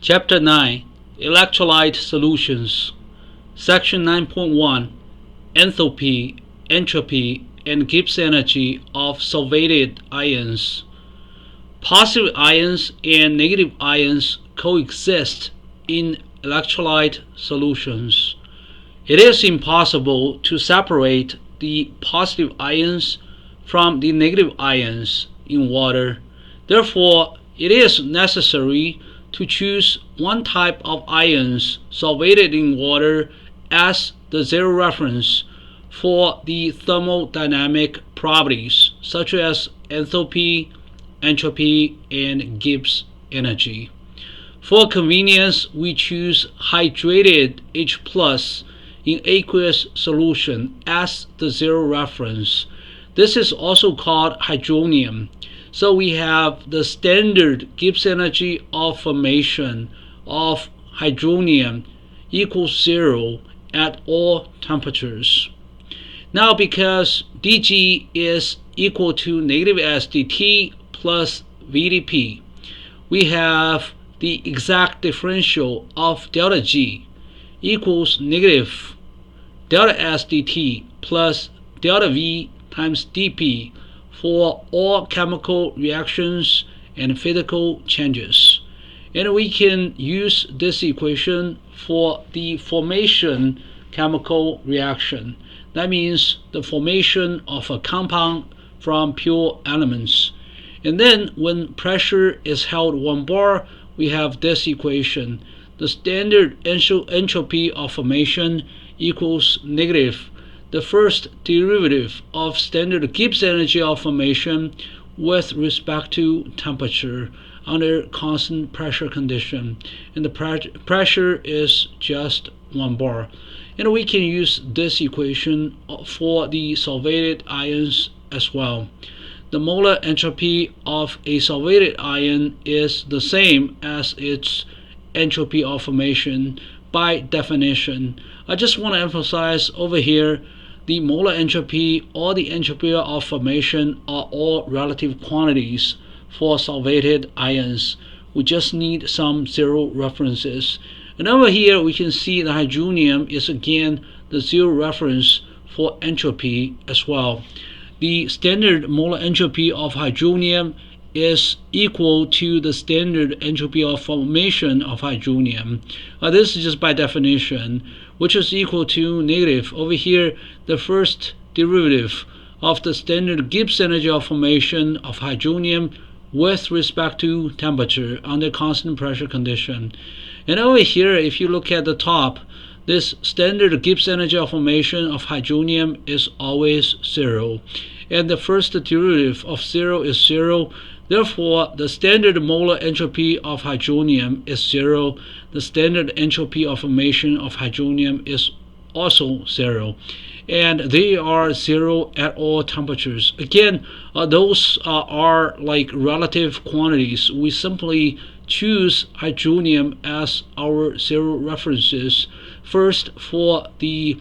Chapter 9 Electrolyte Solutions Section 9.1 Enthalpy, Entropy, and Gibbs energy of solvated ions. Positive ions and negative ions coexist in electrolyte solutions. It is impossible to separate the positive ions from the negative ions in water. Therefore, it is necessary to choose one type of ions solvated in water as the zero reference for the thermodynamic properties such as enthalpy, entropy, and Gibbs energy. For convenience, we choose hydrated H plus in aqueous solution as the zero reference. This is also called hydronium. So we have the standard Gibbs energy of formation of hydronium equals 0 at all temperatures. Now, because dG is equal to negative S dt plus VdP, we have the exact differential of delta G equals negative delta S dt plus delta V times dP for all chemical reactions and physical changes. And we can use this equation for the formation chemical reaction. That means the formation of a compound from pure elements. And then when pressure is held 1 bar, we have this equation. The standard entropy of formation equals negative the first derivative of standard Gibbs energy of formation with respect to temperature under constant pressure condition, and the pressure is just 1 bar. And we can use this equation for the solvated ions as well. The molar entropy of a solvated ion is the same as its entropy of formation by definition. I just want to emphasize over here the molar entropy or the entropy of formation are all relative quantities for solvated ions. We just need some zero references. And over here we can see the hydronium is again the zero reference for entropy as well. The standard molar entropy of hydronium is equal to the standard entropy of formation of hydronium. This is just by definition, which is equal to negative. Over here, the first derivative of the standard Gibbs energy of formation of hydronium with respect to temperature under constant pressure condition. And over here, if you look at the top, this standard Gibbs energy of formation of hydronium is always 0. And the first derivative of 0 is 0. Therefore, the standard molar entropy of hydronium is 0. The standard entropy of formation of hydronium is also 0. And they are 0 at all temperatures. Again, those are like relative quantities. We simply choose hydronium as our zero references. First for the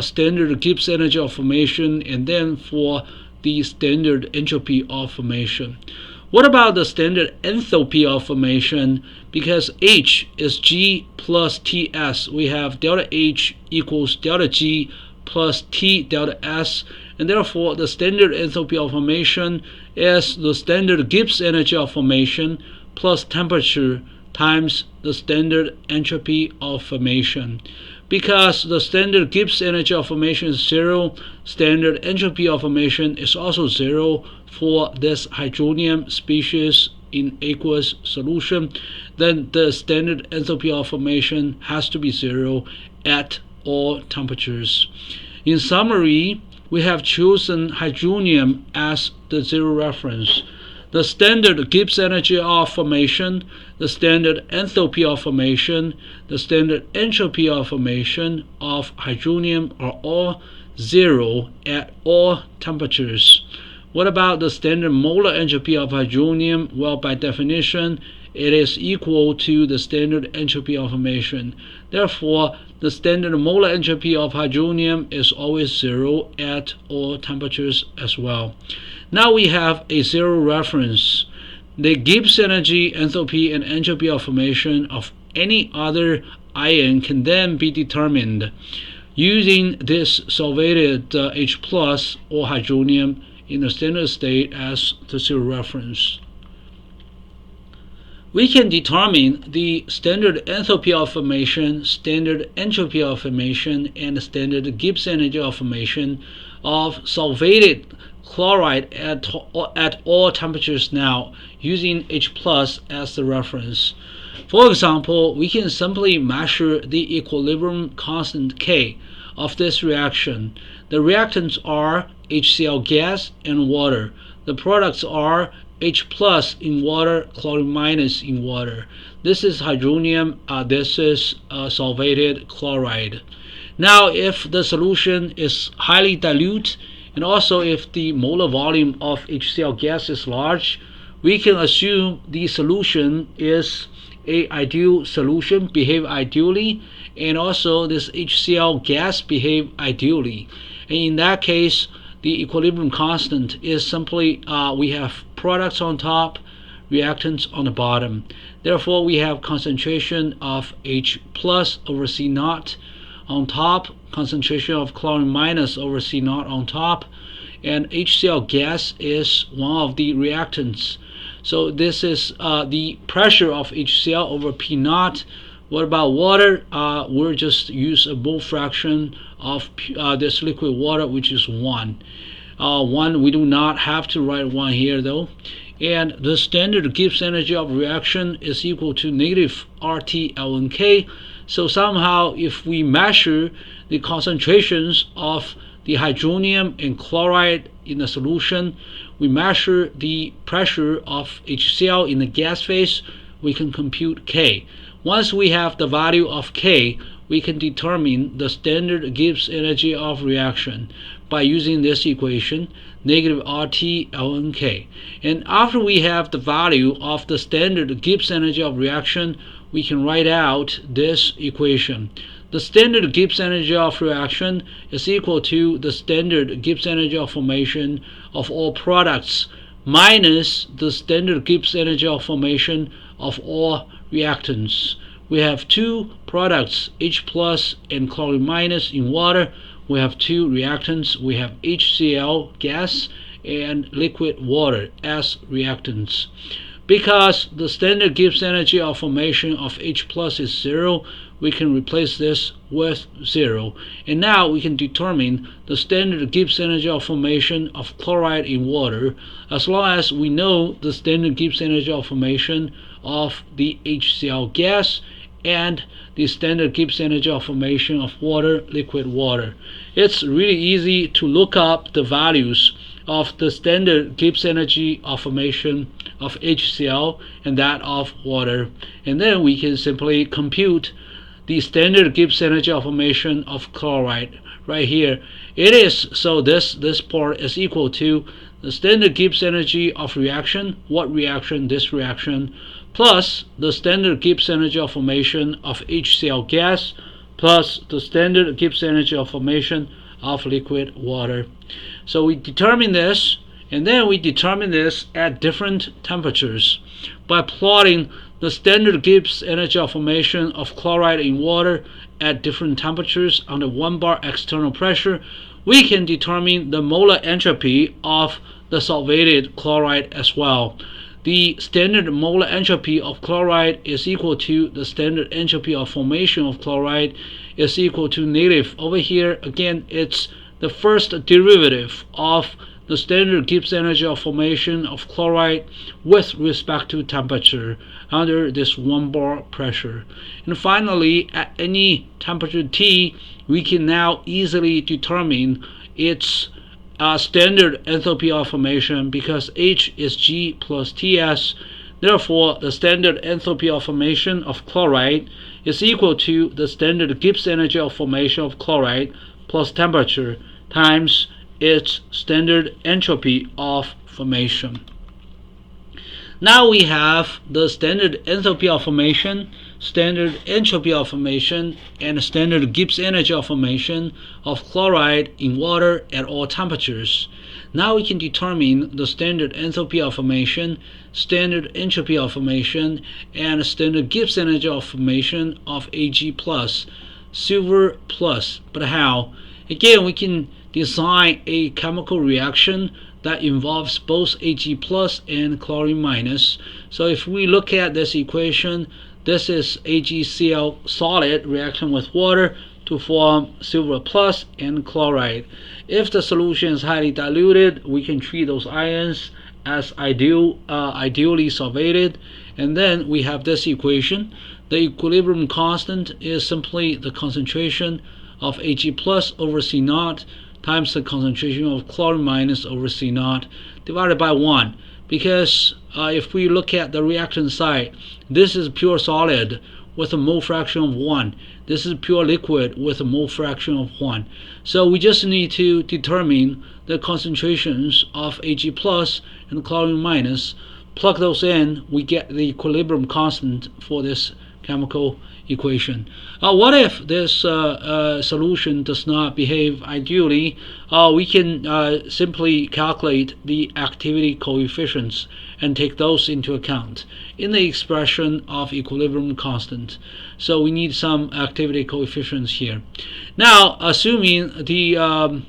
standard Gibbs energy of formation, and then for the standard entropy of formation. What about the standard enthalpy of formation? Because H is G plus Ts, we have delta H equals delta G plus T delta S, and therefore the standard enthalpy of formation is the standard Gibbs energy of formation plus temperature times the standard entropy of formation. Because the standard Gibbs energy of formation is 0, standard entropy of formation is also 0 for this hydronium species in aqueous solution, then the standard enthalpy of formation has to be 0 at all temperatures. In summary, we have chosen hydronium as the zero reference. The standard Gibbs energy of formation, the standard enthalpy of formation, the standard entropy of formation of hydronium are all 0 at all temperatures. What about the standard molar entropy of hydronium? Well, by definition, it is equal to the standard entropy of formation. Therefore, the standard molar entropy of hydronium is always 0 at all temperatures as well. Now we have a zero reference. The Gibbs energy, enthalpy, and entropy of formation of any other ion can then be determined using this solvated H plus or hydronium in the standard state as the zero reference. We can determine the standard enthalpy of formation, standard entropy of formation, and standard Gibbs energy of formation of solvated chloride at all temperatures now using H plus as the reference. For example, we can simply measure the equilibrium constant K of this reaction. The reactants are HCl gas and water. The products are H plus in water, chlorine minus in water. This is hydronium, this is solvated chloride. Now, if the solution is highly dilute, and also if the molar volume of HCl gas is large, we can assume the solution is an ideal solution, behave ideally, and also this HCl gas behave ideally. And in that case, the equilibrium constant is simply we have products on top, reactants on the bottom. Therefore, we have concentration of H plus over C naught on top, concentration of chlorine minus over C naught on top, and HCl gas is one of the reactants. So this is the pressure of HCl over P naught. What about water? We'll just use a mole fraction of this liquid water, which is 1. 1, we do not have to write 1 here though. And the standard Gibbs energy of reaction is equal to negative RT ln K. So somehow if we measure the concentrations of the hydronium and chloride in the solution, we measure the pressure of HCl in the gas phase, we can compute K. Once we have the value of K, we can determine the standard Gibbs energy of reaction by using this equation, negative RT ln K. And after we have the value of the standard Gibbs energy of reaction, we can write out this equation. The standard Gibbs energy of reaction is equal to the standard Gibbs energy of formation of all products minus the standard Gibbs energy of formation of all reactants. We have 2 products, H plus and chlorine minus in water. We have 2 reactants. We have HCl gas and liquid water as reactants. Because the standard Gibbs energy of formation of H plus is 0, we can replace this with 0. And now we can determine the standard Gibbs energy of formation of chloride in water, as long as we know the standard Gibbs energy of formation of the HCl gas and the standard Gibbs energy of formation of water, liquid water. It's really easy to look up the values of the standard Gibbs energy of formation of HCl and that of water, and then we can simply compute the standard Gibbs energy of formation of chloride right here. It is so this part is equal to the standard Gibbs energy of reaction, what reaction, this reaction, plus the standard Gibbs energy of formation of HCl gas plus the standard Gibbs energy of formation of liquid water. So we determine this, and then we determine this at different temperatures by plotting the standard Gibbs energy of formation of chloride in water at different temperatures under 1 bar external pressure. We can determine the molar entropy of the solvated chloride as well. The standard molar entropy of chloride is equal to the standard entropy of formation of chloride is equal to negative. Over here again, it's the first derivative of the standard Gibbs energy of formation of chloride with respect to temperature under this 1 bar pressure. And finally, at any temperature T, we can now easily determine its standard enthalpy of formation, because H is G plus Ts. Therefore, the standard enthalpy of formation of chloride is equal to the standard Gibbs energy of formation of chloride plus temperature times its standard entropy of formation. Now we have the standard enthalpy of formation, standard entropy of formation, and standard Gibbs energy of formation of chloride in water at all temperatures. Now we can determine the standard enthalpy of formation, standard entropy of formation, and standard Gibbs energy of formation of Ag plus, silver plus. But how? Again, we can design a chemical reaction that involves both Ag plus and chlorine minus. So if we look at this equation, this is AgCl solid reaction with water to form silver plus and chloride. If the solution is highly diluted, we can treat those ions as ideally solvated, and then we have this equation. The equilibrium constant is simply the concentration of Ag plus over C naught times the concentration of chlorine minus over C naught divided by 1. Because if we look at the reaction side, this is pure solid with a mole fraction of 1. This is pure liquid with a mole fraction of 1. So we just need to determine the concentrations of Ag plus and chlorine minus. Plug those in, we get the equilibrium constant for this chemical equation. What if this solution does not behave ideally? We can simply calculate the activity coefficients and take those into account in the expression of equilibrium constant. So we need some activity coefficients here. Now, assuming the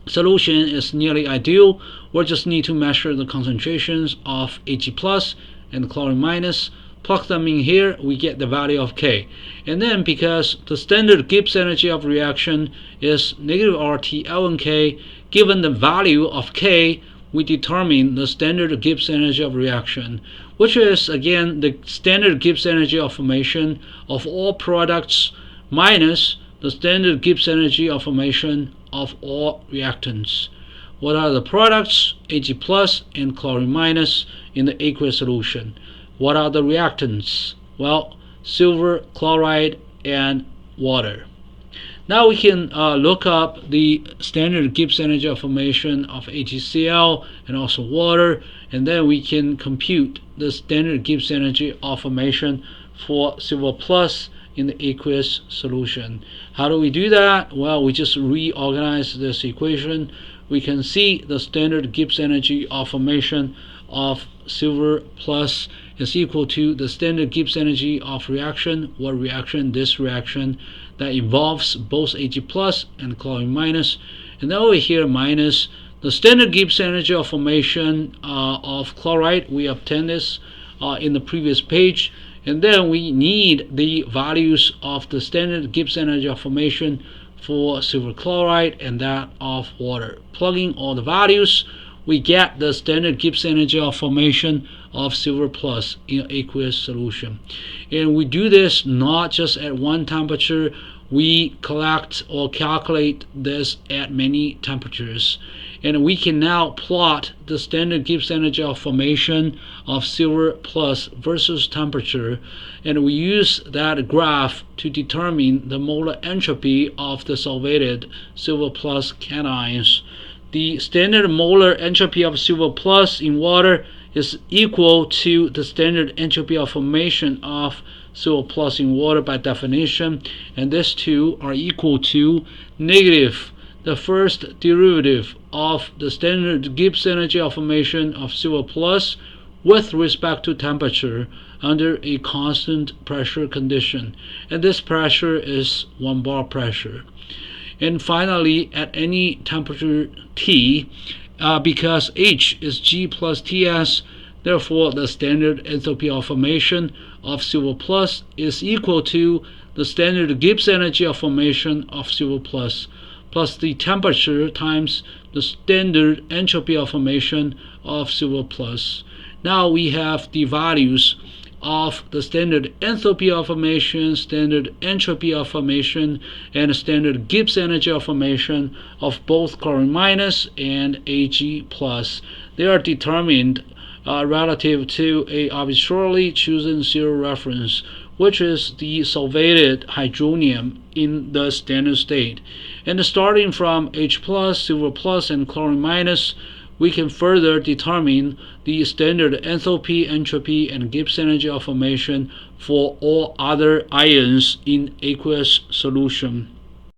solution is nearly ideal, we'll just need to measure the concentrations of Ag plus and chlorine minus. Plug them in here, we get the value of K. And then because the standard Gibbs energy of reaction is negative RT ln K, given the value of K, we determine the standard Gibbs energy of reaction, which is again the standard Gibbs energy of formation of all products minus the standard Gibbs energy of formation of all reactants. What are the products? Ag plus and chlorine minus in the aqueous solution. What are the reactants? Well, silver, chloride, and water. Now we can look up the standard Gibbs energy of formation of AgCl and also water, and then we can compute the standard Gibbs energy of formation for silver plus in the aqueous solution. How do we do that? Well, we just reorganize this equation. We can see the standard Gibbs energy of formation of silver plus is equal to the standard Gibbs energy of reaction. What reaction? This reaction that involves both Ag plus and chlorine minus. And then over here minus the standard Gibbs energy of formation of chloride. We obtained this in the previous page. And then we need the values of the standard Gibbs energy of formation for silver chloride and that of water. Plugging all the values, we get the standard Gibbs energy of formation of silver plus in aqueous solution. And we do this not just at one temperature, we collect or calculate this at many temperatures. And we can now plot the standard Gibbs energy of formation of silver plus versus temperature, and we use that graph to determine the molar entropy of the solvated silver plus cations. The standard molar entropy of silver plus in water is equal to the standard entropy of formation of silver plus in water by definition, and these two are equal to negative the first derivative of the standard Gibbs energy of formation of silver plus with respect to temperature under a constant pressure condition, and this pressure is 1 bar pressure. And finally, at any temperature T, because H is G plus Ts, therefore the standard enthalpy of formation of silver plus is equal to the standard Gibbs energy of formation of silver plus the temperature times the standard entropy of formation of silver plus. Now we have the values of the standard enthalpy of formation, standard entropy of formation, and standard Gibbs energy of formation of both chlorine minus and Ag plus. They are determined relative to a arbitrarily chosen zero reference, which is the solvated hydronium in the standard state. And starting from H plus, silver plus, and chlorine minus, we can further determine the standard enthalpy, entropy, and Gibbs energy of formation for all other ions in aqueous solution.